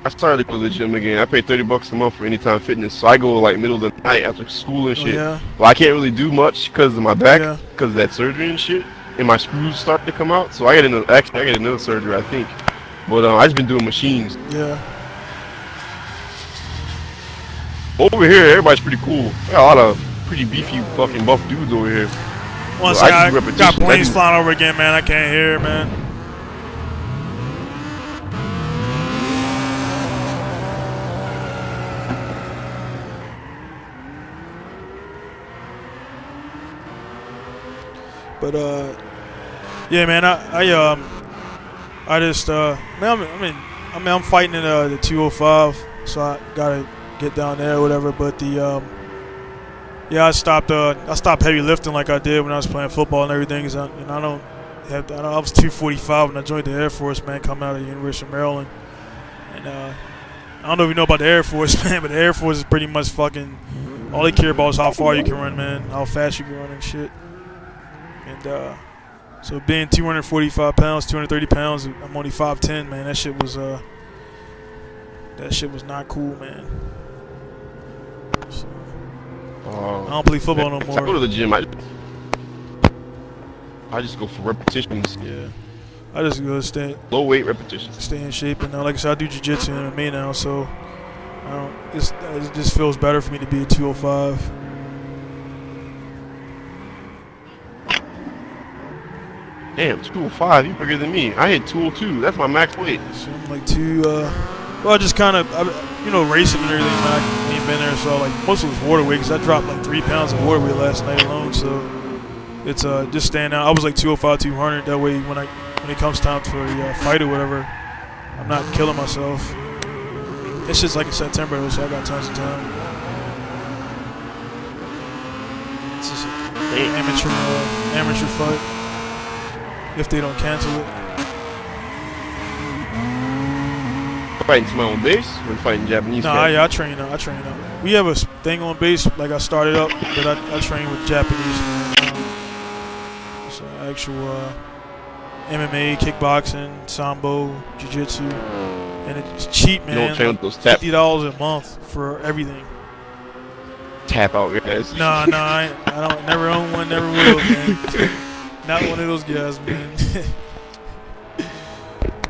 I started to go to the gym again. I pay $30 a month for Anytime Fitness, so I go like middle of the night after school and Oh shit. yeah, Well, I can't really do much because of my back, yeah, because of that surgery and shit, and my screws start to come out. So I get another, actually I get another surgery, I think. But I just been doing machines. yeah. Over here, everybody's pretty cool. I got a lot of pretty beefy, fucking buff dudes over here. One So I just second, do I got repetitions. planes flying over again, man. I can't hear it, man. But yeah, man. I just I'm fighting in the 205, so I gotta get down there or whatever. But yeah, I stopped heavy lifting like I did when I was playing football and everything. I don't have to, I was 245 when I joined the Air Force, man, coming out of the University of Maryland. And I don't know if you know about the Air Force, man, but the Air Force is pretty much fucking all they care about is how far you can run, man, how fast you can run and shit. And so being 245 pounds, 230 pounds, I'm only 5'10", man. That shit was not cool, man. So, I don't play football no more. I go to the gym. I just go for repetitions. Yeah, I just go stay Low weight repetitions. in shape, and like I said, I do jiu-jitsu and MMA now, so I don't. It just feels better for me to be at 205. Damn, 205, you bigger than me. I hit 202. That's my max weight. So I'm like well, I just kind of, racing and everything, man. I ain't been there, so like most of it was water weight, because I dropped like 3 pounds of water weight last night alone. So it's just staying out. I was like 205, 200. That way, when it comes time for the fight or whatever, I'm not killing myself. It's just like in September, though, so I got tons of time. It's just an amateur fight. If they don't cancel it. Fighting to my own base or fighting Japanese guys? I train out. We have a thing on base, like I started up, but I train with Japanese, man. It's actual MMA, kickboxing, sambo, jiu-jitsu, and it's cheap, man. You don't train with those tap $50 a month for everything. Tap out guys. Nah, I don't. Never own one, never will, man. Not one of those guys, man.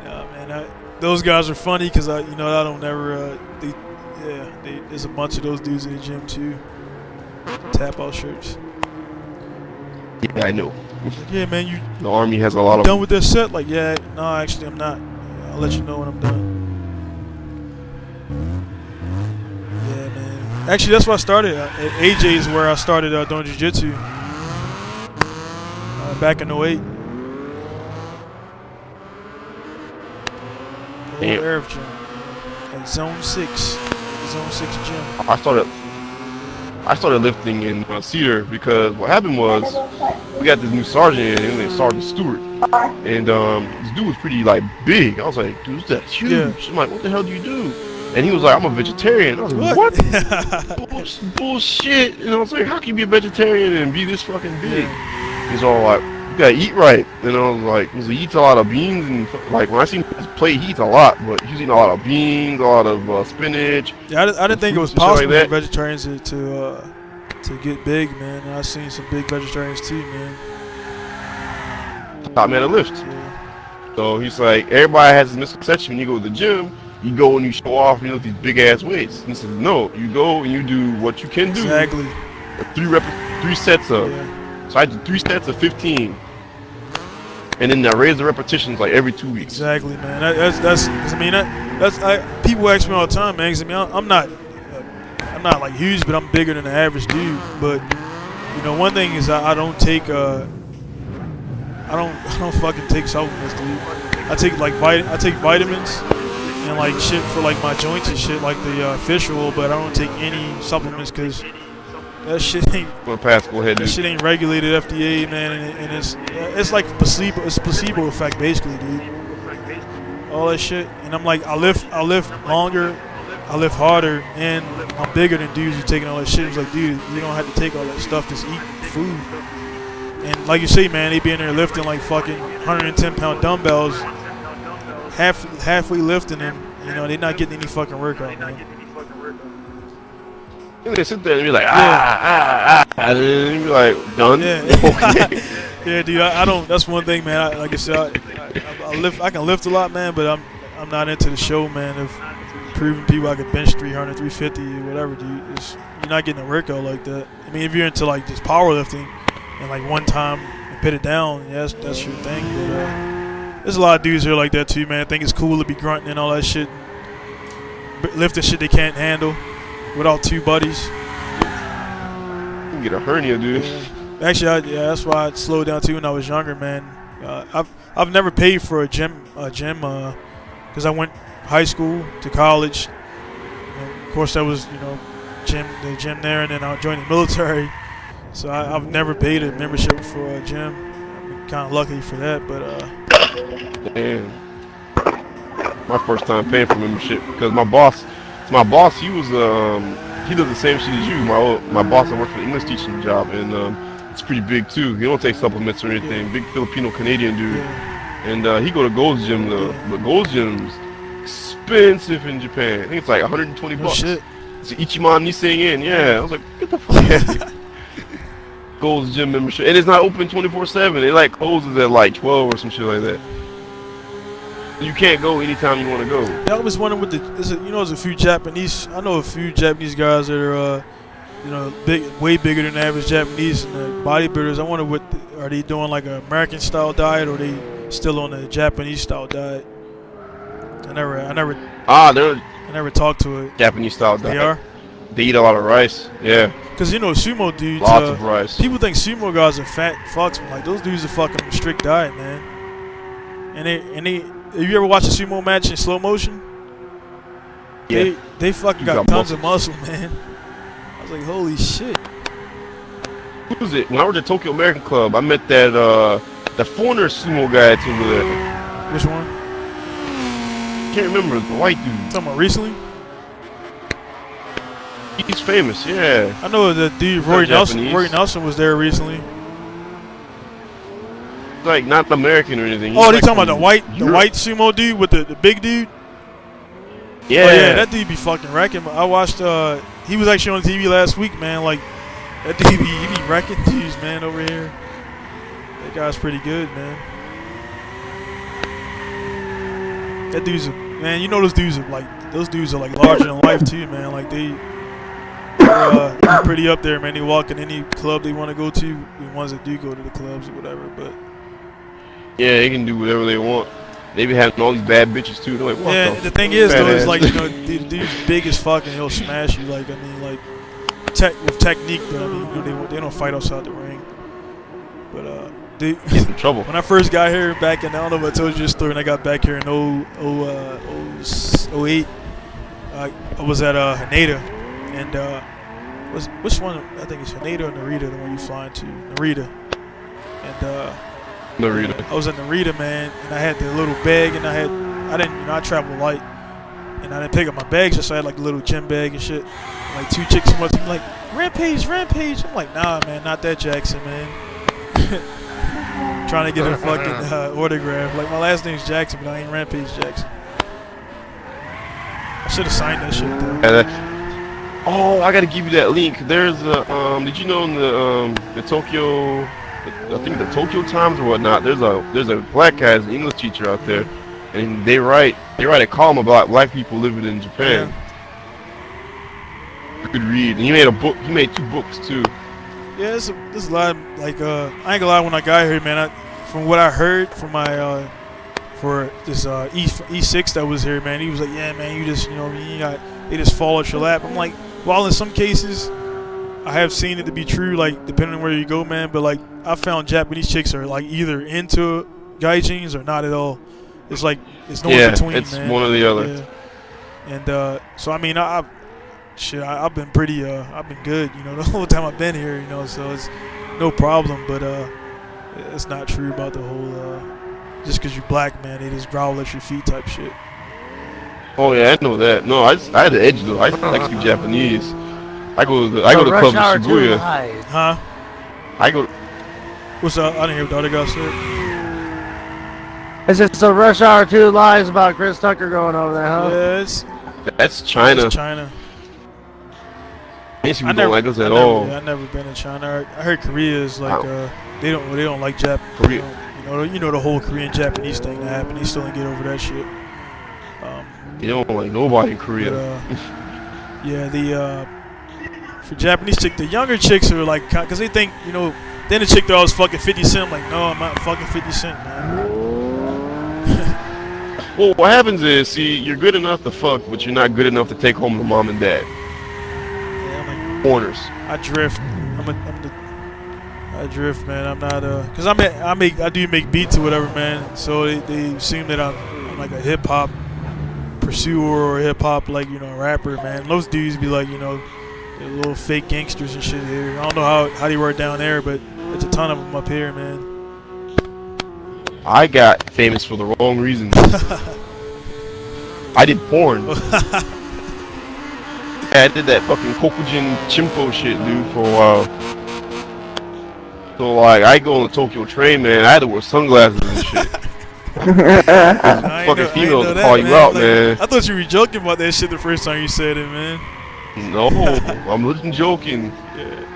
Nah, man. Those guys are funny because I don't never. There's a bunch of those dudes in the gym too. Tap out shirts. Yeah, I know. Like, yeah, man, the Army has a lot of. Done with this set? Like, yeah, no, actually, I'm not. I'll let you know when I'm done. Yeah, man. Actually, that's where I started. At AJ is where I started doing jiu-jitsu. Back in 08. Damn. Air gym. At Zone 6 gym. I started lifting in Cedar because what happened was we got this new sergeant in, named Sergeant Stewart, and this dude was pretty like big. I was like, dude, that's huge. Yeah. I'm like, what the hell do you do? And he was like, I'm a vegetarian. I was like, what? Bullshit. And I was like, how can you be a vegetarian and be this fucking big? Yeah. He's all like, you gotta eat right. And I was like, he eats a lot of beans, and like when I see his plate, he eats a lot, but he's eating a lot of beans, a lot of spinach. Yeah, I didn't think it was possible for vegetarians to get big, man. And I've seen some big vegetarians too, man. Taught me how to lift. Yeah. So he's like, everybody has this misconception when you go to the gym, you go and you show off, these big ass weights. And he says, no, you go and you do what you can do. Exactly. 3 sets of. Yeah. So I did 3 sets of 15, and then I raised the repetitions like every 2 weeks. Exactly, man. People ask me all the time, man. 'Cause I'm not like huge, but I'm bigger than the average dude. But one thing is I don't take I don't fucking take supplements, dude. I take vitamins and like shit for like my joints and shit, like the fish oil, but I don't take any supplements because that shit ain't. Go ahead, that shit ain't regulated FDA, man, and it's like placebo. It's placebo effect, basically, dude. All that shit, and I'm like, I lift longer, I lift harder, and I'm bigger than dudes who taking all that shit. It's like, dude, you don't have to take all that stuff. Just eat food. And like you say, man, they be in there lifting like fucking 110-pound dumbbells, halfway lifting them, You know, they're not getting any fucking workout, man. They sit there and be like, and then you be like, done. Yeah. Okay. Yeah, dude. I don't. That's one thing, man. like I said, I lift. I can lift a lot, man. But I'm not into the show, man. Of proving people I could bench 300, 350, whatever, dude. You're not getting a workout like that. I mean, if you're into like just powerlifting and like one time and put it down, yeah, that's your thing. But there's a lot of dudes here like that too, man. I think it's cool to be grunting and all that shit, lifting shit they can't handle without two buddies. You can get a hernia, dude. Yeah. Actually, that's why I slowed down too when I was younger, man. I've never paid for a gym, because I went high school to college. Of course, that was the gym there, and then I joined the military. So I've never paid a membership for a gym. I'm kind of lucky for that, but damn. My first time paying for membership because my boss, he was he does the same shit as you. My boss, I work for the English teaching job, and it's pretty big too. He don't take supplements or anything. Yeah. Big Filipino Canadian dude, yeah. and he go to Gold's Gym though. Yeah. But Gold's Gym's expensive in Japan. I think it's like 120 bucks. Shit. It's Ichiman Nissan Yen. Yeah, I was like, get the fuck out of here. Gold's Gym membership, and it's not open 24/7. It like closes at like 12 or some shit like that. You can't go anytime you want to go. Yeah, I was wondering what there's a few Japanese. I know a few Japanese guys that are, way bigger than the average Japanese and bodybuilders. I wonder are they doing like an American style diet or are they still on a Japanese style diet? I never talked to it. Japanese style diet. They are. They eat a lot of rice. Yeah. Cause sumo dudes. Lots of rice. People think sumo guys are fat fucks. But like those dudes are fucking on a strict diet, man. And they. Have you ever watched a sumo match in slow motion? Yeah. They fucking got tons of muscle, man. I was like, holy shit. Who was it? When I was at Tokyo American Club, I met that foreigner sumo guy that's over there. Which one? Can't remember. The white dude. Talking about recently? He's famous, yeah. I know the dude Roy Nelson. Roy Nelson was there recently. Like not American or anything. Oh, they talking about the white sumo dude with the big dude? Yeah. Oh, yeah, that dude be fucking wrecking. I watched. He was actually on TV last week, man. Like that dude he be wrecking dudes, man, over here. That guy's pretty good, man. That dude's man. You know those dudes are like larger than life too, man. Like they're pretty up there, man. They walk in any club they want to go to. The ones that do go to the clubs or whatever, but. Yeah, they can do whatever they want. They be having all these bad bitches too. They're like, what the thing is though, is like the dude's big as fuck and he'll smash you. Like with technique, but I mean, they don't fight outside the ring. But dude, get in trouble. When I first got here back in, I don't know if I told you this story. When I got back here in 08, I was at Haneda, and which one? I think it's Haneda or Narita, the one you flying to. Narita, and Narita. I was in Narita, man, and I had the little bag, and I travel light, and I didn't pick up my bags, just so I had like a little gym bag and shit. And, like 2 chicks and what's like, Rampage. I'm like, nah, man, not that Jackson, man. Trying to get a fucking autograph. Like my last name's Jackson, but I ain't Rampage Jackson. I should have signed that shit though. Oh, I gotta give you that link. There's a did you know in the Tokyo, I think the Tokyo Times or whatnot, there's a black guy, an English teacher out there, and they write a column about black people living in Japan. Yeah. You could read, and he made 2 books too. Yeah, there's a lot. Like I ain't gonna lie, when I got here, man, from what I heard from my for this E6 that was here, man, he was like, yeah, man, you just they just fall at your lap. I'm like, while in some cases I have seen it to be true, like depending on where you go, man, but like I found Japanese chicks are like either into gaijins or not at all. It's like it's no in between, it's man. one or the other. Yeah. And so I mean, I've been pretty I've been good, the whole time I've been here, so it's no problem. But it's not true about the whole just because you're black, man, they just growl at your feet type shit. Oh yeah, I know that. No, I had the edge though. I speak Japanese. I go to club in Shibuya. Huh? I go. What's up? I didn't hear what the other guy said. It's just a Rush Hour 2 lies about Chris Tucker going over there, huh? Yes. That's China. That's China. People don't like us at all. I've never been in China. I heard Korea is like they don't like Japan. Korea. You know the whole Korean Japanese thing that happened. They still didn't get over that shit. They don't like nobody in Korea. But, yeah, for Japanese chick, the younger chicks are like, cause they think then the chick thought I was fucking 50 Cent. I'm like, no, I'm not fucking 50 Cent, man. Well, what happens is, see, you're good enough to fuck, but you're not good enough to take home the mom and dad. Yeah, I'm like, Corners. I drift. I drift, man. I'm not cause I do make beats or whatever, man. So they assume that I'm like a hip hop pursuer or hip hop rapper, man. Those dudes be like, they're little fake gangsters and shit here. I don't know how they work down there, but there's a ton of them up here, man. I got famous for the wrong reasons. I did porn. I did that fucking Kokujin Chimpo shit, dude, for a while. So, like, I go on the Tokyo train, man. I had to wear sunglasses and shit. Fucking females to call you out, man. I thought you were joking about that shit the first time you said it, man. No, I'm looking joking.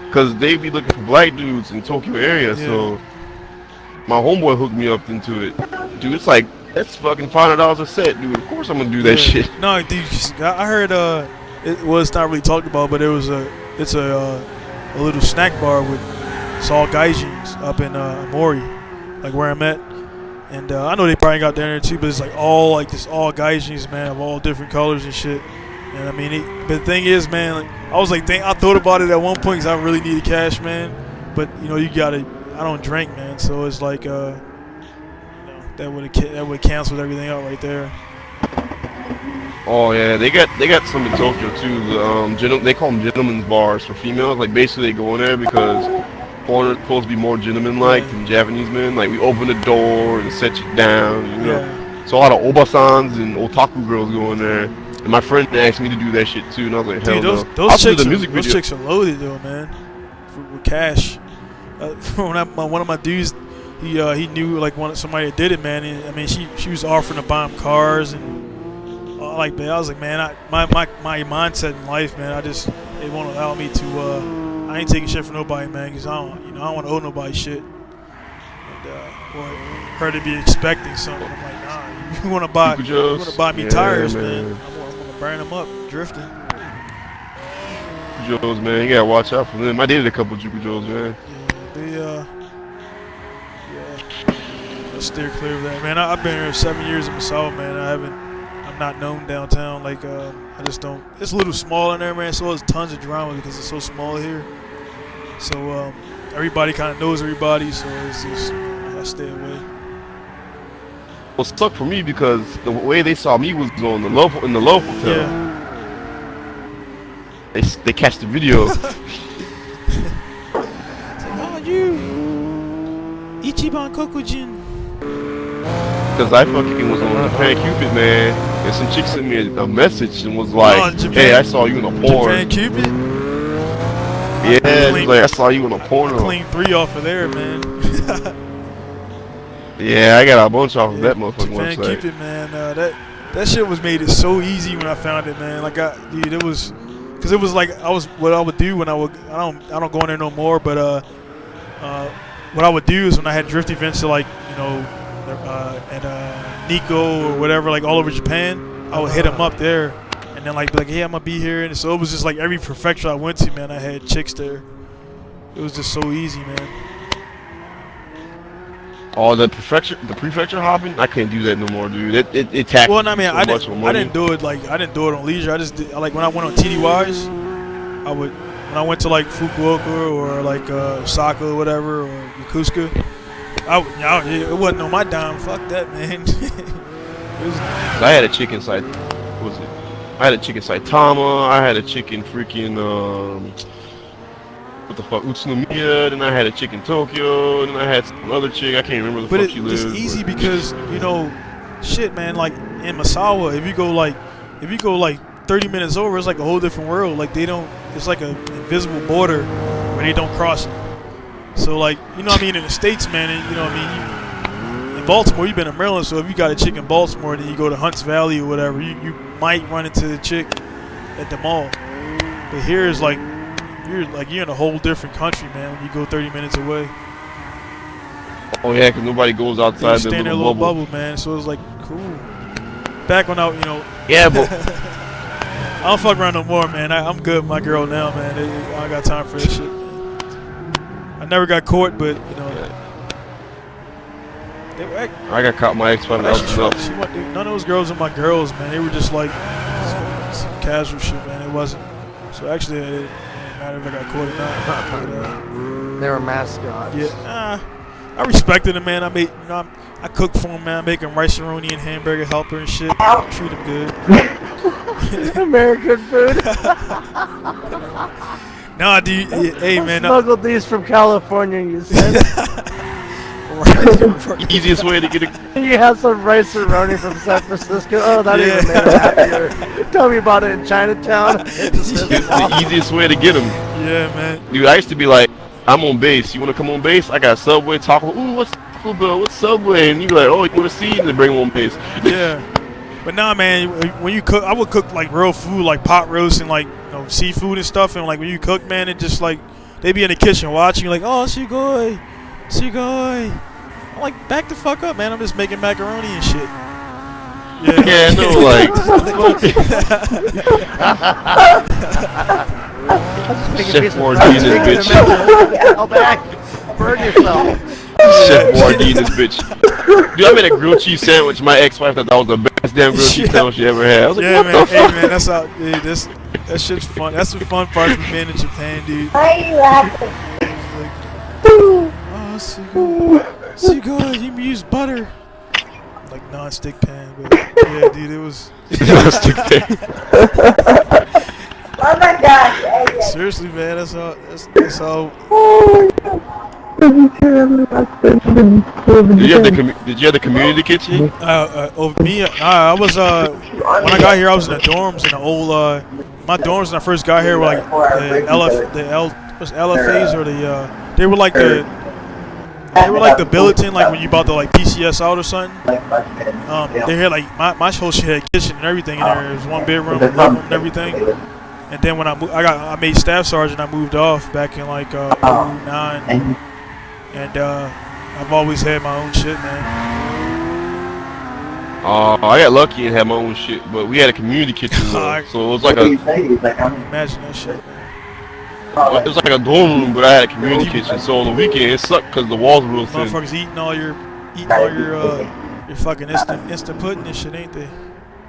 Because they be looking for black dudes in Tokyo area, so my homeboy hooked me up into it. Dude, it's like, that's fucking $500 a set, dude. Of course I'm gonna do that shit. No, dude, I heard it's not really talked about, but it's a little snack bar with all gaijins up in Mori, like where I'm at. And I know they probably got down there too, but it's like all gaijins, man, of all different colors and shit. And I mean, but the thing is, man, I thought about it at one point because I really needed cash, man. But I don't drink, man, so it's like that would cancel everything out right there. Oh yeah, they got some in Tokyo too. They call them gentlemen's bars for females. Like basically they go in there because foreigners supposed to be more gentleman-like than Japanese men. Like we open the door and set you down. So a lot of obasans and otaku girls go in there. And my friend asked me to do that shit too, and I was like, hell no. Those chicks are loaded though, man, with cash. One of my dudes, he knew like somebody that did it, man. And, I mean, she was offering to buy him cars and I was like, man, my mindset in life, man, it won't allow me to. I ain't taking shit from nobody, man, because I don't want to owe nobody shit. And or her to be expecting something. I'm like, nah, you want to buy me tires, man. I'm gonna burn them up, drifting. Joes, man, you gotta watch out for them. I dated a couple Juku Joes, man. Let's steer clear of that, man. I've been here 7 years in Massawa, man. I'm not known downtown. Like, I just don't. It's a little small in there, man. So there's tons of drama because it's so small here. So everybody kind of knows everybody. So it's just I stay away. Well, it sucked for me because the way they saw me was in the Love Hotel. Yeah. They catch the video. It's like, oh, you Ichiban Kokujin. Because I fucking was on Japan Cupid, man, and some chick sent me a message and was like, hey, I saw you in a porn. Japan Cupid? Yeah, like, I saw you in a porno. I cleaned 3 off of there, man. Yeah, I got a bunch off of that motherfucking Japan website. Cupid, man, that shit was made it so easy when I found it, man. Like, dude, it was, cause it was like what I would do when I don't go in there no more, but what I would do is when I had drift events to like at Nico or whatever, like all over Japan, I would hit them up there, and then like be like, hey, I'm gonna be here, and so it was just like every prefecture I went to, man, I had chicks there. It was just so easy, man. Oh, the prefecture hopping, I can't do that no more, dude. It taxes. Well, I mean, so I didn't do it on leisure. I just did, like when I went on TDYs, when I went to like Fukuoka or like Osaka or whatever or Yokosuka, it wasn't on my dime. Fuck that, man. I had a chick in I had a chick in Saitama. I had a chick in freaking what the fuck, Utsunomiya. Then I had a chick in Tokyo. And then I had some other chick. I can't remember the fuck she lived. But it's easy because shit, man. Like in Massawa, if you go like 30 minutes over, it's like a whole different world. Like it's like an invisible border where they don't cross it. So like, what I mean, in the States, man, and, what I mean, in in Baltimore, you've been in Maryland, so if you got a chick in Baltimore, then you go to Hunts Valley or whatever, you might run into the chick at the mall. But here is like you're in a whole different country, man. When you go 30 minutes away. Oh yeah, because nobody goes outside Stay their in their little little bubble. bubble, man. So it's like cool. Back when Yeah, but I don't fuck around no more, man. I'm good with my girl now, man. I don't got time for this shit. I never got caught, but they were I got caught my ex-wife out none of those girls are my girls, man. They were just like some casual shit, man. It wasn't. So actually, it didn't matter if I got caught or not. But, They were mascots. yeah, I respected him, man. I cook for him, man. I make him rice-a-roni and hamburger helper and shit. Treat him good. American food. Nah, dude. Hey, man. Smuggled these from California, you said. Easiest way to get it. You have some rice-a-roni from San Francisco. Oh, that even made me happier. Tell me about it in Chinatown. It's the easiest way to get them. Yeah, man. Dude, I used to be like, I'm on base. You want to come on base? I got Subway, Taco. Ooh, what's Taco Bell? What's Subway? And you be like, oh, you want to see? And they bring them on base. Yeah. But nah, man, when you cook, I would cook like real food, like pot roast and like seafood and stuff. And like when you cook, man, it just like they be in the kitchen watching, like, oh, Sugoi. I'm like, back the fuck up, man. I'm just making macaroni and shit. Yeah, no, like. Chef Boyardee in this bitch. Go back. Burn yourself. Chef Boyardee in this bitch. Dude, I made a grilled cheese sandwich. My ex-wife thought that was the best damn grilled cheese sandwich she ever had. I was like, yeah, what man. the Hey, fuck? man, that's how. Dude, that shit's fun. That's the fun part of being in Japan, dude. Why are you laughing? Oh, Sugoi, you use butter. Like non-stick pan, but yeah, dude, it was. Oh my gosh. Hey, Seriously, man, that's how. Did you have the community kitchen? Over me, I was when I got here, I was in the dorms in the old. My dorms when I first got here were like was LFAs or they were like the Billiton, like when you bought the like PCS out or something. They had like my whole shit had a kitchen and everything in there. It was one bedroom, living room, and everything. And then when I made staff sergeant, I moved off back in like 09. And I've always had my own shit, man. I got lucky and had my own shit, but we had a community kitchen, so it was like Imagine that shit, man. It was like a dorm room, but I had a community kitchen. So on the weekend, it sucked because the walls were real thin. Motherfuckers eating all your fucking instant pudding and shit, ain't they?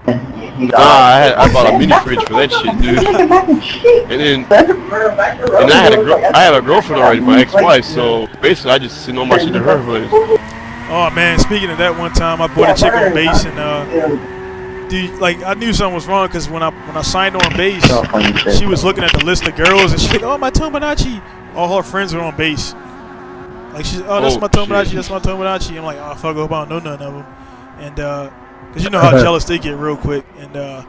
Nah, I bought a mini fridge for that shit, dude. And I had a girlfriend already, my ex-wife. So basically, I just sent all my shit to her place. Oh man, speaking of that, one time I bought a chick on base and dude, like I knew something was wrong because when I signed on base, she was looking at the list of girls and she's like, oh my Tomodachi. All her friends were on base. Like she's, oh that's my Tomodachi, that's my Tomodachi. I'm like, oh fuck, I hope I don't know none of them. And cause you know how jealous they get real quick. And then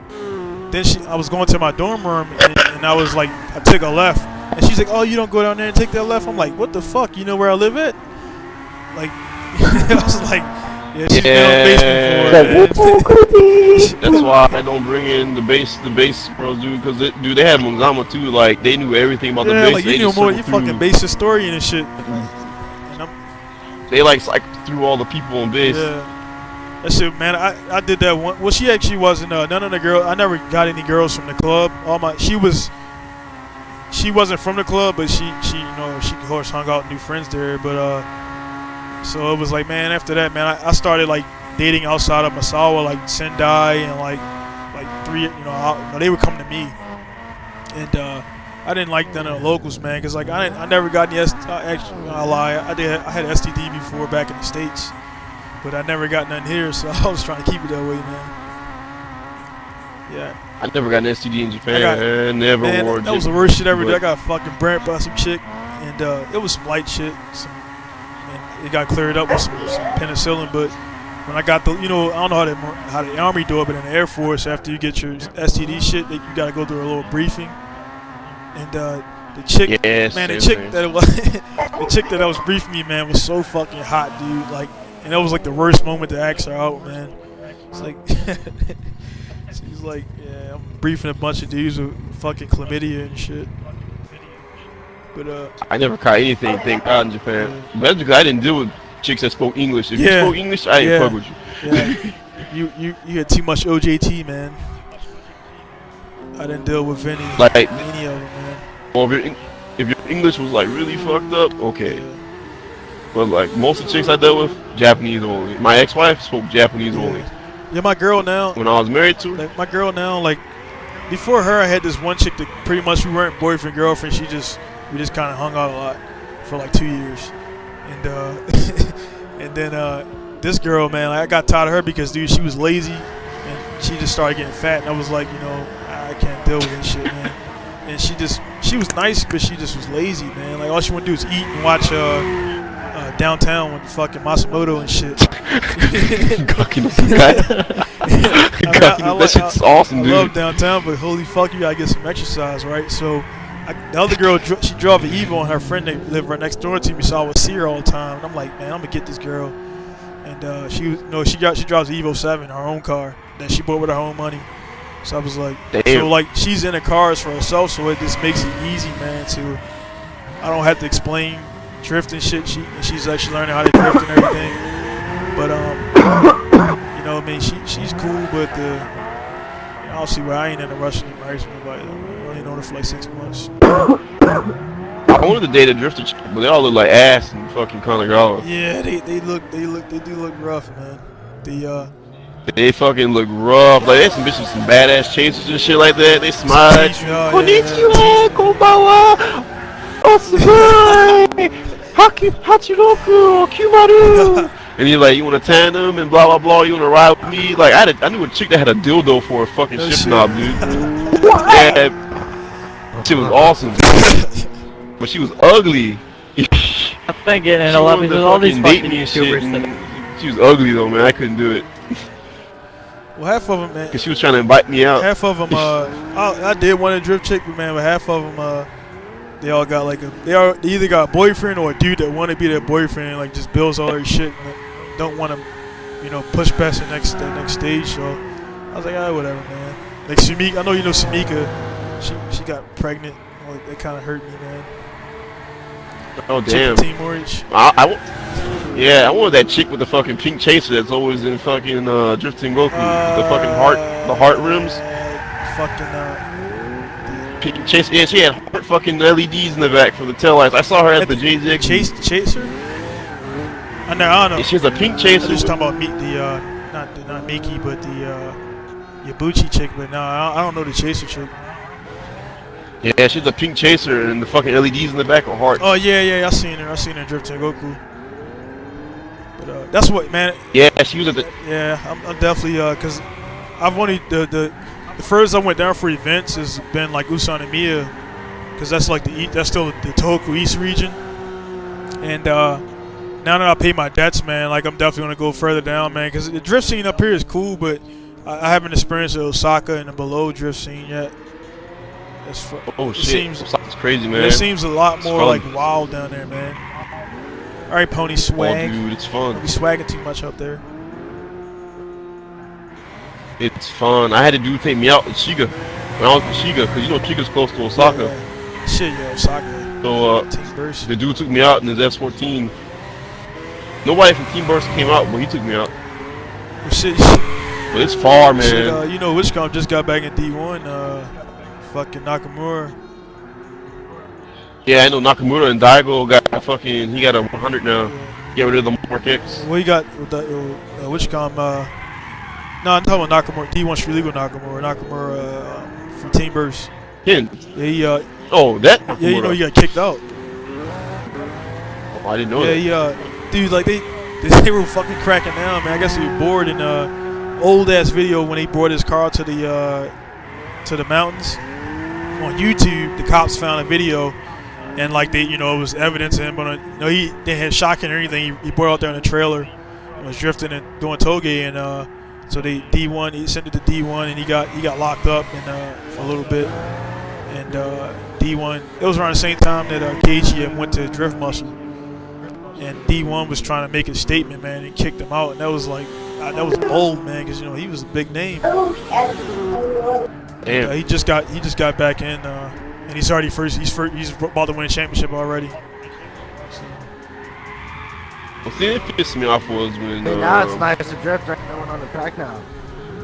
I was going to my dorm room and I was like, I took a left and she's like, oh you don't go down there and take that left. I'm like, what the fuck? You know where I live at? Like. I was like, yeah, she's been on base before, man. That's why I don't bring in the base girls, dude, because they had Mongama too. Like they knew everything about the base. Like you know more. You fucking base historian and shit. And they like through all the people on base. Yeah, that shit, man. I did that one. Well, she actually wasn't. None of the girls. I never got any girls from the club. She wasn't from the club, but she of course hung out with new friends there. But so it was like, man, after that, man, I started like dating outside of Masawa, like Sendai and like three, they would come to me, and I didn't like none of the locals, man, because like I never got any actually, I lie, I had STD before back in the States, but I never got none here, so I was trying to keep it that way, man. Yeah. I never got an STD in Japan. Never wore. That was the worst shit ever. I got fucking burnt by some chick, and it was some light shit. It got cleared up with some penicillin, but when I got the, I don't know how the Army do it, but in the Air Force, after you get your STD shit, you got to go through a little briefing. And the chick, the chick that was briefing me, man, was so fucking hot, dude. Like, and that was like the worst moment to ask her out, man. It's like she's like, yeah, I'm briefing a bunch of dudes with fucking chlamydia and shit. But I never caught anything, thank God, in Japan. Yeah. But that's because I didn't deal with chicks that spoke English. If you Yeah. spoke English, I ain't fuck with you. Yeah. you had too much OJT, man. I didn't deal with any of them, man. Well, if your English was like really fucked up, okay. Yeah. But like most of the chicks I dealt with, Japanese only. My ex-wife spoke Japanese only. Yeah, my girl now. When I was married to her, Like my girl now, like before her, I had this one chick that pretty much we weren't boyfriend girlfriend. We just kind of hung out a lot for like 2 years, and and then this girl, man, like, I got tired of her because dude, she was lazy and she just started getting fat, and I was like, you know, I can't deal with this shit, man. And she was nice, but she just was lazy, man. Like all she wanted to do is eat and watch Downtown with fucking Masamoto and shit. That shit's awesome, dude. I love Downtown, but holy fuck, you gotta get some exercise, right? So the other girl, she drove an Evo, and her friend that lived right next door to me, so I would see her all the time. And I'm like, man, I'm gonna get this girl. And she drives an Evo 7, her own car that she bought with her own money. So I was like, damn. so like she's in the cars for herself, so it just makes it easy, man. I don't have to explain drifting shit. She's actually learning how to drift and everything. But you know, I mean, she's cool, but I'll see where I ain't in a rush to get married to nobody. I only known her for like 6 months. I wanted to date a drifter chick, but they all look like ass and fucking kind of girl. Yeah, they do look rough, man. They fucking look rough. Like, they some bitches with some badass chasers and shit like that. They smile at you. Konnichiwa, konbanwa, osugai, hachiroku, kyumaru. And you're like, you want to tan them and blah blah blah. You want to ride with me? Like, I knew a chick that had a dildo for a fucking ship knob, dude. Yeah, she was awesome, but she was ugly. I'm thinking, and I love it. There's all these fucking YouTubers that. She was ugly though, man. I couldn't do it. Well, half of them, man. Cause she was trying to invite me out. Half of them, I did want a drift chick, but man, but half of them, they all got like they either got a boyfriend or a dude that want to be their boyfriend, and like just builds all their shit and don't want to, you know, push past the next stage. So I was like, whatever, man. Like Sumika, I know you know Sumika. She got pregnant. Like, that kind of hurt me, man. Oh damn. Team Orange. Yeah, I wanted that chick with the fucking pink chaser that's always in fucking Drifting Goku. The fucking heart rims. Pink chaser. Yeah, she had heart fucking LEDs in the back for the taillights. I saw her at the JZX. Chaser? I don't know. Yeah, she has a pink chaser. I'm just talking about not Miki, but the Yabuchi chick. But no, I don't know the chaser chick. Yeah, she's a pink chaser and the fucking LEDs in the back are hearts. Oh yeah, I seen her Drifting Goku. But that's what, man. Yeah, she was at the. Yeah, I'm definitely cause I've only the furthest I went down for events has been like Usaniya, cause that's like that's still the Tohoku East region. And now that I pay my debts, man, like I'm definitely gonna go further down, man, cause the drift scene up here is cool, but I haven't experienced the Osaka and the below drift scene yet. Oh shit! Osaka's crazy, man. It seems a lot more like wild down there, man. All right, Pony Swag. Oh, dude, it's fun. Don't be swagging too much up there. It's fun. I had a dude take me out in Shiga when I was in Shiga, because you know Shiga's close to Osaka. Yeah. Shit, yeah, Osaka. So the dude took me out in his F-14. Nobody from Team Burst came out, but he took me out. Well, shit. But it's far, man. Shit, you know, Witchcom just got back in D1. Fucking Nakamura. Yeah, I know Nakamura and Daigo got he got a 100 now. Get rid of the Mark X. Well, he got Witchcom. No, I'm talking about Nakamura. D1 Street Legal Nakamura from Team Burst. Him? Yeah, oh, that Nakamura. Yeah, you know he got kicked out. Oh, I didn't know that. Yeah, dude, like they were fucking cracking down, man. I guess he was bored in old ass video when he brought his car to the mountains. On YouTube, the cops found a video, and like it was evidence of him, but they had shocking or anything. He brought out there in a trailer and was drifting and doing toge, and so he sent it to D1, and he got locked up for a little bit, and D1. It was around the same time that Gagey went to Drift Muscle, and D1 was trying to make a statement, man, and kicked him out, and that was like that was bold, man, because he was a big name. Damn. He just got back in, and he's already he's about to win a championship already. So. The thing that pissed me off was when now it's nice to drift right now on the track now.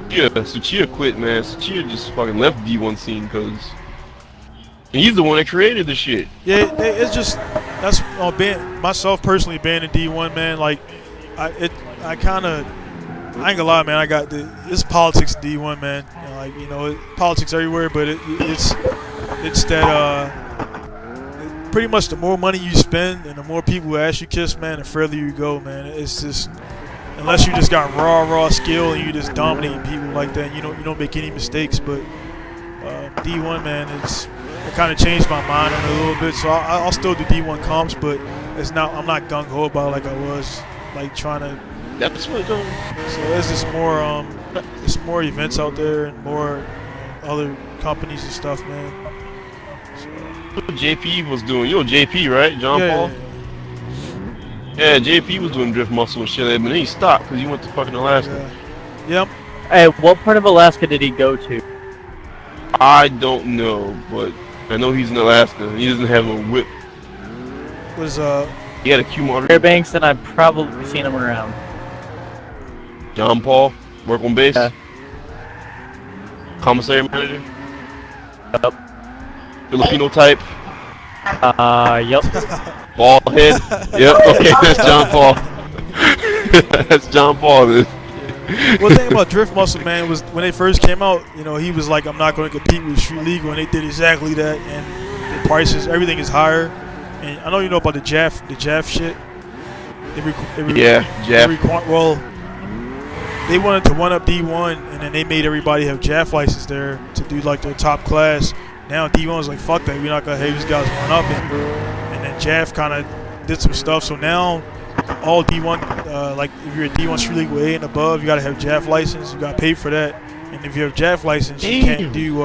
Yeah, Suchiya quit, man. Suchiya just fucking left D1 scene because he's the one that created the shit. Yeah, it's just that's myself personally being in D1, man. Like, I ain't gonna lie, man. I got it's politics in D1, man. Politics everywhere, but it's that pretty much the more money you spend and the more people who ask you kiss, man, the further you go, man. It's just unless you just got raw skill and you just dominating people like that, you don't make any mistakes. But D1, man, it kind of changed my mind on it a little bit. So I'll still do D1 comps, but I'm not gung ho about it like I was, like trying to. That's what. So there's just more events out there and more other companies and stuff, man. What JP was doing. JP, right? John Paul? Yeah, JP was doing drift muscle and shit, but then he stopped because he went to fucking Alaska. Yep. Hey, what part of Alaska did he go to? I don't know, but I know he's in Alaska. He doesn't have a whip. He had a Q-Motor. Fairbanks, and I've probably seen him around. John Paul, work on base. Yeah. Commissary manager. Yep. Filipino type. Yep. Bald head. Yep. Okay, that's John Paul. That's John Paul. Then. Well, the thing about Drift Muscle, man, was when they first came out, he was like, I'm not going to compete with Street Legal, and they did exactly that. And the prices, everything is higher. And I know you know about the JAF shit. They wanted to one up D1, and then they made everybody have JAF license there to do like their top class. Now D1 was like, fuck that, we're not gonna have these guys run up, and then JAF kind of did some stuff. So now all D1, like if you're a D1 Street Legal A and above, you gotta have JAF license. You gotta pay for that, and if you have JAF license, you can't do.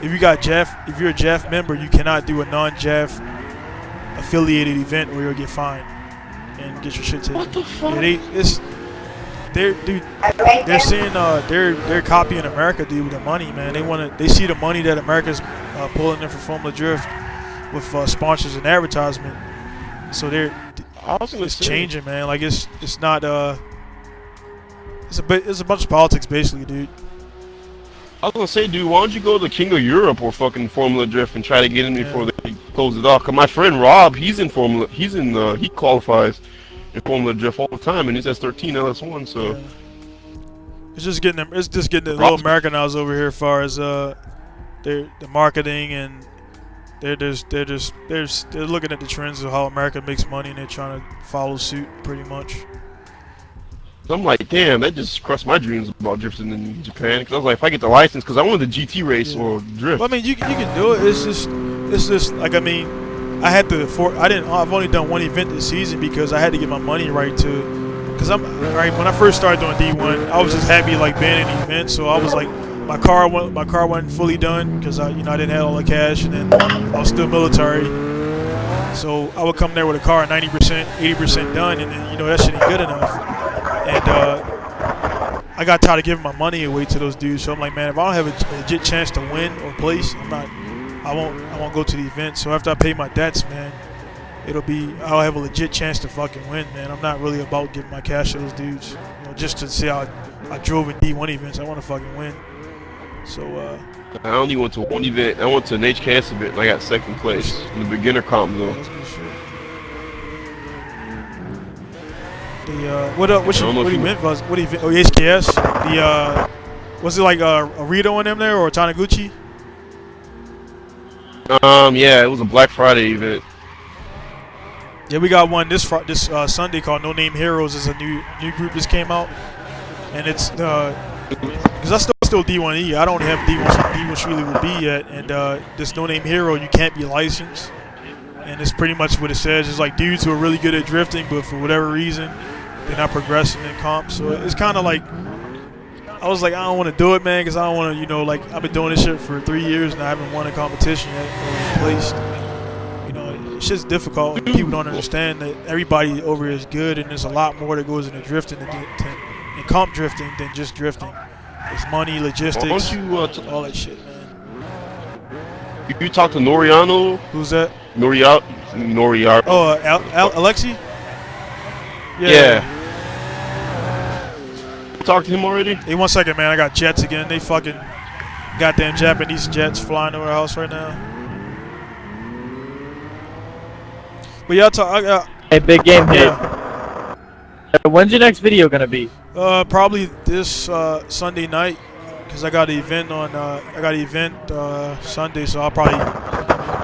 If you're a JAF member, you cannot do a non-JAF affiliated event, or you'll get fined and get your shit taken. What the fuck? Yeah, they're seeing they're copying America, dude, with the money, man. They see the money that America's pulling in for Formula Drift with sponsors and advertisement. So it's changing, man. Like it's not it's a bunch of politics basically, dude. I was gonna say, dude, why don't you go to King of Europe or fucking Formula Drift and try to get in before they close it off? Cause my friend Rob, he qualifies in Formula Drift all the time, and he's S13 LS1. So it's just getting the little Americanized over here, as far as the marketing, and they're looking at the trends of how America makes money, and they're trying to follow suit pretty much. I'm like, damn, that just crushed my dreams about drifting in Japan. Because I was like, if I get the license, because I wanted the GT race or drift. Well, I mean, you can do it. It's just like, I mean, I've only done one event this season because I had to get my money right because when I first started doing D1, I was just happy like being in the event. So I was like, my car wasn't fully done because I didn't have all the cash, and then I was still military. So I would come there with a car 90%, 80% done, and then that shit ain't good enough. And I got tired of giving my money away to those dudes. So I'm like, man, if I don't have a legit chance to win or place, I won't go to the event. So after I pay my debts, man, I'll have a legit chance to fucking win, man. I'm not really about giving my cash to those dudes, just to see how I drove in D1 events. I want to fucking win. So I only went to one event. I went to an HKS event, and I got second place in the beginner comp zone. That's good shit. What event was? What event? Oh, HKS. Was it like a Rito in them there or Taniguchi? Yeah, it was a Black Friday event. Yeah, we got one this Sunday called No Name Heroes. Is a new group just came out, and it's because I still D1E. I don't have D1 Street Legal B yet, and this No Name Hero, you can't be licensed, and it's pretty much what it says. It's like dudes who are really good at drifting, but for whatever reason, they're not progressing in comp. So it's kind of like, I was like, I don't want to do it, man, because I don't want to, like, I've been doing this shit for 3 years and I haven't won a competition yet or placed. shit's difficult, and people don't understand that everybody over here is good, and there's a lot more that goes into drifting and comp drifting than just drifting. There's money, logistics, Why don't you all that shit, man. you talk to Noriano? Who's that? Noriano. Oh, Alexi? Yeah. Talk to him already? Hey, 1 second, man. I got jets again. They fucking goddamn Japanese jets flying over our house right now. But yeah, Hey, big game hit. yeah. When's your next video gonna be? Probably this Sunday night, cause I got an event on. Sunday, so I'll probably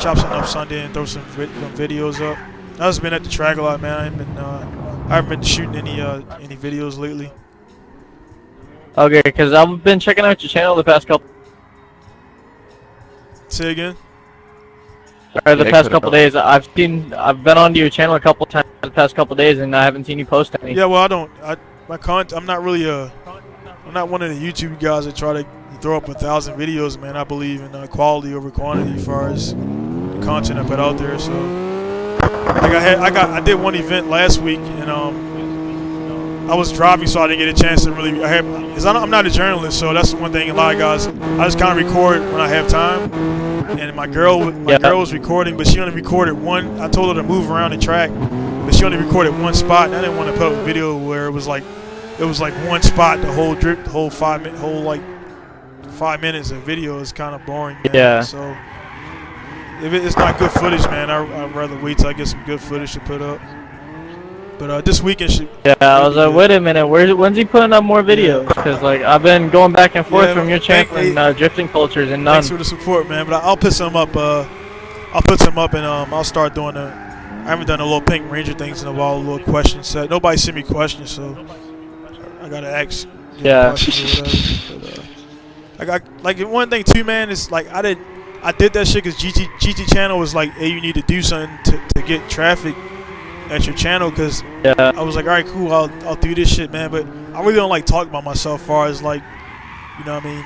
chop something up Sunday and throw some videos up. I've just been at the track a lot, man. I haven't been shooting any videos lately. Okay, because I've been checking out your channel the past couple. Say again. Or the past couple days, I've been on your channel a couple times the past couple days, and I haven't seen you post any. Yeah, well, I'm not really I'm not one of the YouTube guys that try to throw up 1,000 videos, man. I believe in quality over quantity as far as the content I put out there. So, like I did one event last week, and I was driving, so I didn't get a chance to really. Because I'm not a journalist, so that's one thing. A lot of guys, I just kind of record when I have time. And my girl was recording, but she only recorded one. I told her to move around the track, but she only recorded one spot. And I didn't want to put a video where it was like one spot, the whole drip, the whole 5 minutes of video is kind of boring. Man. Yeah. So if it's not good footage, man, I'd rather wait till I get some good footage to put up. But this weekend should. Yeah, I was like, wait a minute, when's he putting up more videos? Because like I've been going back and forth from your channel and drifting cultures and none. Thanks for the support, man. But I'll put some up. I'll put some up, and I'll start doing I haven't done a little Pink Ranger things in a while. A little question set. Nobody sent me questions, so I gotta ask. Yeah. But, I got like one thing too, man. Is like I did that shit because GT channel was like, hey, you need to do something to get traffic at your channel, because I was like, all right, cool, I'll do this shit, man. But I really don't like talking about myself, as far as like, you know what I mean,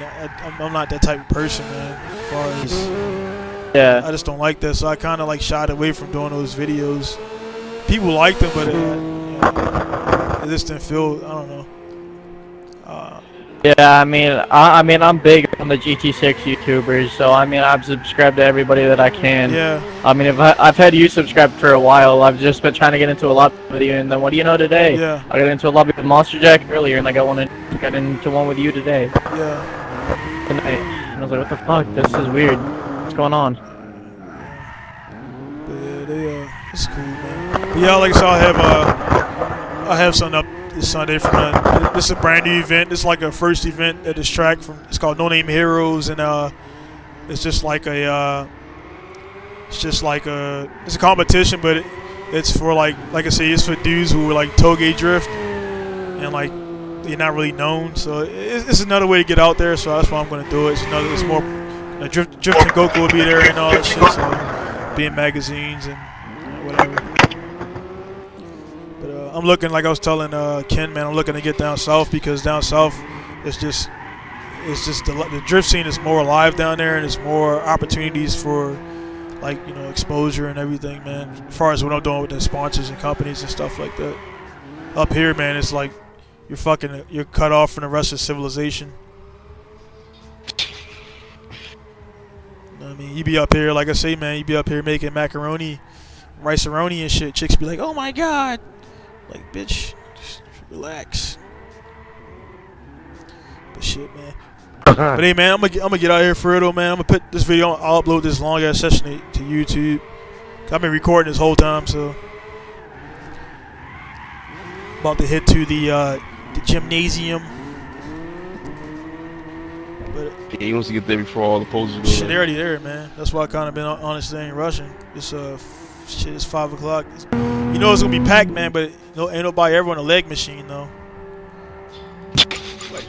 I'm not that type of person, man, as far as I just don't like that, so I kind of like shied away from doing those videos. People liked them, but it just didn't feel, I don't know. Yeah, I mean, I'm big on the GT6 YouTubers, so I mean, I've subscribed to everybody that I can. Yeah. I mean, I've had you subscribed for a while. I've just been trying to get into a lobby with you, and then what do you know today? Yeah. I got into a lobby with Monster Jack earlier, and I got into one with you today. Yeah. Tonight. And I was like, what the fuck? This is weird. What's going on? But yeah, it's cool, man. But yeah, like I said, I have something up this Sunday from this is a brand new event. It's like a first event at this track it's called No Name Heroes, and it's just like a it's a competition, but it's for like I say, it's for dudes who like toge drift and like they're not really known. So it's another way to get out there. So that's why I'm gonna do it. It's more Drifting Goku will be there and all that shit. So be in magazines and whatever. I'm looking, like I was telling Ken, man, I'm looking to get down south, because down south it's just the drift scene is more alive down there, and there's more opportunities for like, you know, exposure and everything, man, as far as what I'm doing with the sponsors and companies and stuff like that. Up here, man, it's like you're cut off from the rest of civilization. You know what I mean, you be up here, like I say, man, you be up here making macaroni, rice-a-roni and shit. Chicks be like, oh my god. Like, bitch, just relax. But shit, man. But hey, man, I'm gonna get out here for real, man. I'm gonna put this video on. I'll upload this long ass session to YouTube. I've been recording this whole time, so about to head to the gymnasium. But yeah, he wants to get there before all the poses go. Shit, they're already there, man. That's why I kind of been honest, ain't rushing. It's shit, it's 5 o'clock. You know it's gonna be packed, man, but ain't nobody ever on a leg machine though. Like,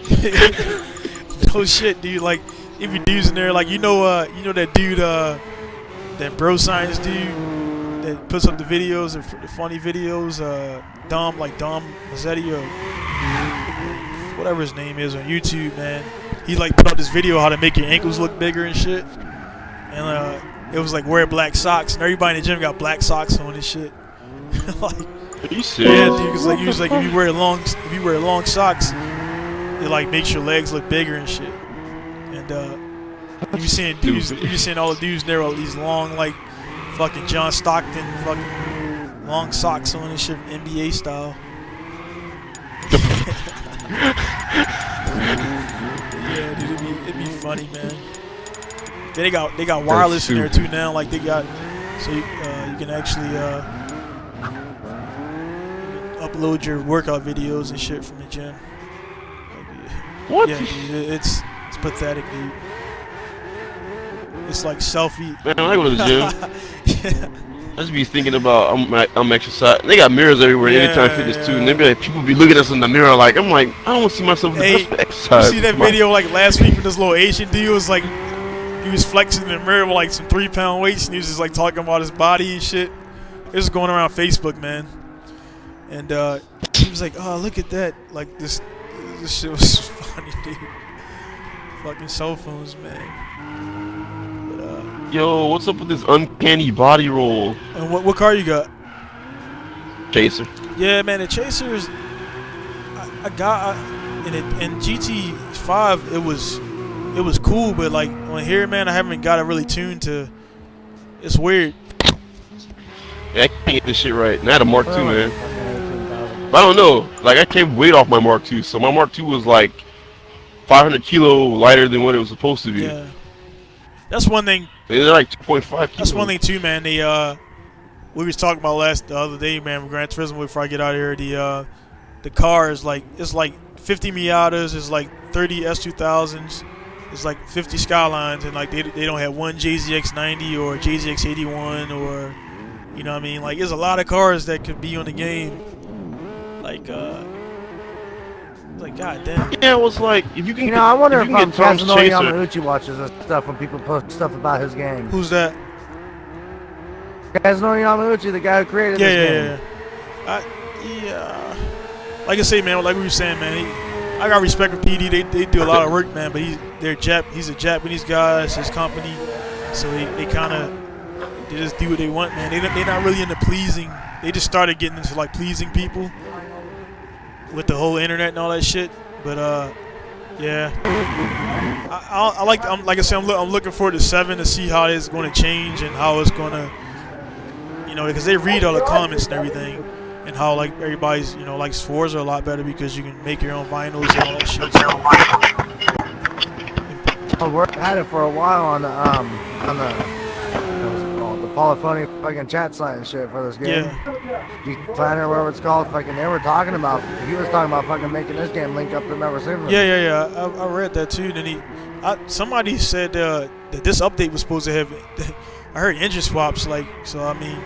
no shit, dude. Like, if your dude's in there, like, you know that dude, that bro science dude that puts up the videos, the funny videos, Dom Mazzetti or whatever his name is on YouTube, man. He like put out this video how to make your ankles look bigger and shit. And it was like wear black socks, and everybody in the gym got black socks on and shit. Like, Are you serious? yeah, dude. Cause like usually like if you wear long socks, it like makes your legs look bigger and shit. And you be seeing dudes, you be seeing all the dudes there with these long like fucking John Stockton fucking long socks on and shit, NBA style. Yeah, dude, it'd be funny, man. They got wireless in there too now. Like they got, so you can actually upload your workout videos and shit from the gym. What? Yeah, dude, it's pathetic, dude. It's like selfie. Man, when I go to the gym, Yeah. I just be thinking about I'm exercising. They got mirrors everywhere, Yeah, Anytime Fitness too, and they be like, people be looking at us in the mirror like, I'm like, I don't want to see myself in the Hey, exercise. you see that video like last week with this little Asian dude was like, he was flexing in the mirror with like some 3-pound weights, and he was just like talking about his body and shit. It was going around Facebook, man. And he was like, oh, look at that. Like this shit was funny, dude. Fucking cell phones, man. Yo, what's up with this uncanny body roll? And what car you got? Chaser. Yeah, man, the Chaser is. I got in GT5. It was cool, but like on here, man, I haven't got it really tuned to. It's weird. Yeah, I can't get this shit right. And I had a Mark II, man. But I don't know. Like, I came weight off my Mark II, so my Mark II was like 500 kilo lighter than what it was supposed to be. Yeah. That's one thing. They're like 2.5 kilos. That's one thing too, man. We was talking about the other day, man, with Gran Turismo. Before I get out of here, the car is like, it's like 50 Miatas, it's like 30 S2000s, it's like 50 Skylines, and like they don't have one JZX90 or JZX81 or, you know what I mean? Like, there's a lot of cars that could be on the game. Like god damn. Yeah, it was like, if you can, You know, I wonder if get Tom's Kazunori Chaser. Yamauchi watches this stuff when people post stuff about his game. Who's that? Kazunori Yamauchi, the guy who created this game. Yeah. Like I say, man, like we were saying, man, I got respect for PD. They do a lot of work, man, but he's a Japanese guy, it's his company, so they kind of, they just do what they want, man. They're not really into pleasing. They just started getting into like pleasing people with the whole internet and all that shit. But yeah, like I said, I'm looking forward to 7 to see how it's going to change and how it's going to, you know, because they read all the comments and everything, and how like everybody's, you know, likes Forza a lot better because you can make your own vinyls and all that shit. So we had it for a while on the polyphony fucking chat site and shit for this game. Yeah. Planner, whatever it's called, fucking they were talking about. He was talking about fucking making this game link up to Member Server. Yeah. I read that too. Then somebody said that this update was supposed to have. I heard engine swaps. Like, so I mean,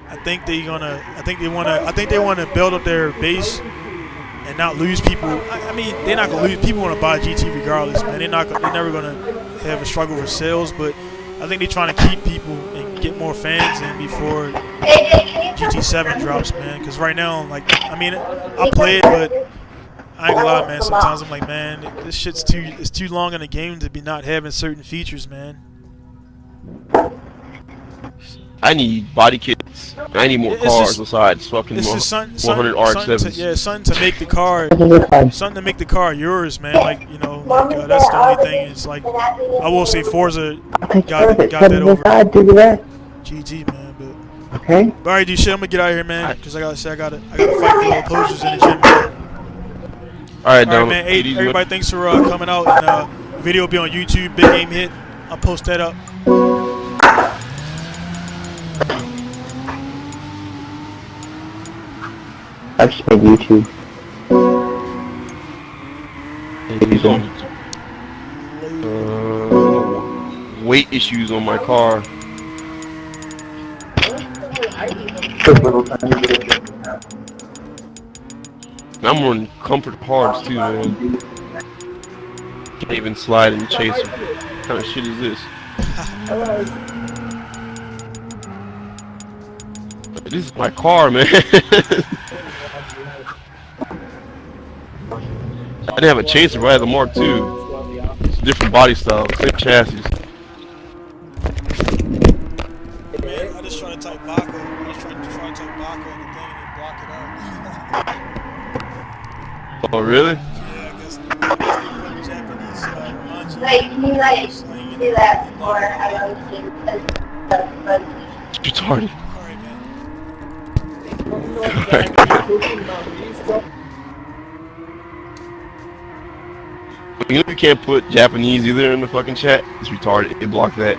I think they want to build up their base and not lose people. I mean, they're not gonna lose. People want to buy GT regardless, man. They're never gonna have a struggle for sales, but I think they're trying to keep people and get more fans in before GT7 drops, man. Because right now, like, I mean, I play it, but I ain't gonna lie, man. Sometimes I'm like, man, this shit's too long in the game to be not having certain features, man. I need body kits. I need more cars besides fucking 100 RX-7s. Yeah, something to make the car, yours, man. Like, you know, like, that's the only thing. It's like, I will say Forza got that over GT, man. But okay. All right, dude, shit, I'm gonna get out of here, man, because I gotta fight the little posters in the gym, man. All right, man. Hey, everybody, thanks for coming out. And video will be on YouTube. Big Game Hit. I'll post that up. I've just made YouTube. Weight issues on my car. I'm running comfort hards too, man. Can't even slide in the Chaser. What kind of shit is this? This is my car, man. I didn't have a Chaser, but I had the Mark II. It's a different body style, same chassis. type Baka and the thing and then block it out. Oh, really? Yeah, I guess they put Japanese Romanji. Like, can you like do that before I go to the It's retarded. Alright, man. You know you can't put Japanese either in the fucking chat? It's retarded. It blocked that.